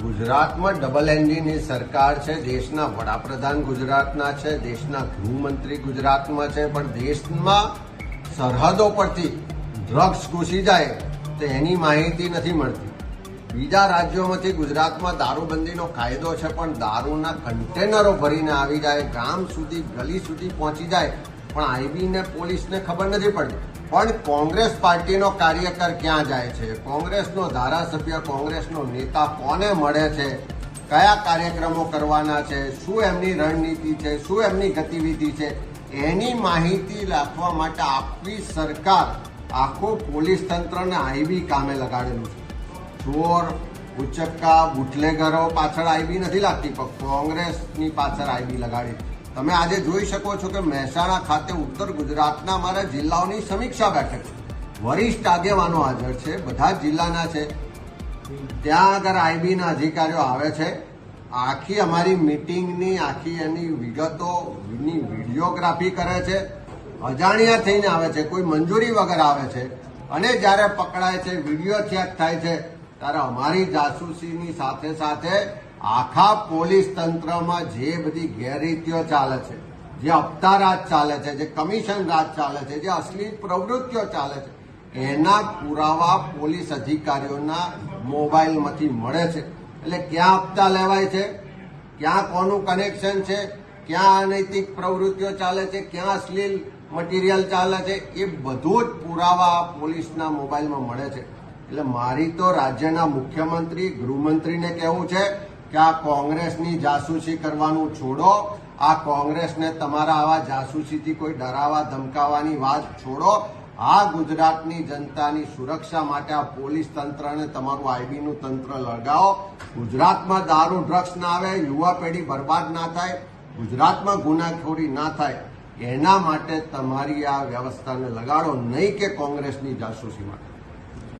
ગુજરાતમાં ડબલ એન્જિનની સરકાર છે. દેશના વડાપ્રધાન ગુજરાતના છે, દેશના ગૃહમંત્રી ગુજરાતમાં છે, પણ દેશમાં સરહદો પરથી ડ્રગ્સ ઘૂસી જાય તો એની માહિતી નથી મળતી. બીજા રાજ્યોમાંથી ગુજરાતમાં દારૂબંધીનો કાયદો છે, પણ દારૂના કન્ટેનરો ભરીને આવી જાય, ગામ સુધી ગલી સુધી પહોંચી જાય, પણ આઈબી ને પોલીસને ખબર નથી પડતી. પણ કોંગ્રેસ પાર્ટીનો કાર્યકર ક્યાં જાય છે, કોંગ્રેસનો ધારાસભ્ય, કોંગ્રેસનો નેતા કોને મળે છે, કયા કાર્યક્રમો કરવાના છે, શું એમની રણનીતિ છે, શું એમની ગતિવિધિ છે, એની માહિતી રાખવા માટે આપણી સરકાર આખું પોલીસ તંત્રને આઈબી કામે લગાડેલું છે. ચોર, ઉચક્કા, બુટલેગરો પાછળ આઈબી નથી લાગતી, પણ કોંગ્રેસની પાછળ આઈબી લગાડી. તમે આજે જોઈ શકો છો કે મહેસાણા ખાતે ઉત્તર ગુજરાતના અમારા જિલ્લાઓની સમીક્ષા બેઠક વરિષ્ઠ આગેવાનો હાજર છે, બધા જ જિલ્લાના છે. ત્યાં આગળ આઈબીના અધિકારીઓ આવે છે, આખી અમારી મિટિંગની આખી એની વિગતોની વિડીયોગ્રાફી કરે છે, અજાણ્યા થઈને આવે છે, કોઈ મંજૂરી વગર આવે છે, અને જ્યારે પકડાય છે, વિડીયો ચેક થાય છે, ત્યારે અમારી જાસૂસીની સાથે સાથે આખા પોલીસ તંત્રમાં જે બધી ગેરરીતિઓ ચાલે છે, જે હપ્તા રાજ ચાલે છે, જે કમિશન રાજ ચાલે છે, જે અશ્લીલ પ્રવૃત્તિઓ ચાલે છે, એના પુરાવા પોલીસ અધિકારીઓના મોબાઈલમાંથી મળે છે. એટલે ક્યાં હપ્તા લેવાય છે, ક્યાં કોનું કનેક્શન છે, ક્યાં અનૈતિક પ્રવૃત્તિઓ ચાલે છે, ક્યાં અશ્લીલ મટીરિયલ ચાલે છે, એ બધું જ પુરાવા પોલીસના મોબાઈલમાં મળે છે. એટલે મારી તો રાજ્યના મુખ્યમંત્રી, ગૃહમંત્રીને કહેવું છે કે આ કોંગ્રેસની જાસૂસી કરવાનું છોડો. આ કોંગ્રેસને તમારા આવા જાસૂસીથી કોઈ ડરાવા ધમકાવવાની વાત છોડો. આ ગુજરાતની જનતાની સુરક્ષા માટે આ પોલીસ તંત્રને તમારું આઈબીનું તંત્ર લગાવો. ગુજરાતમાં દારૂ ડ્રગ્સ ના આવે, યુવા પેઢી બરબાદ ના થાય, ગુજરાતમાં ગુનાખોરી ના થાય, એના માટે તમારી આ વ્યવસ્થાને લગાડો, નહીં કે કોંગ્રેસની જાસૂસી માટે.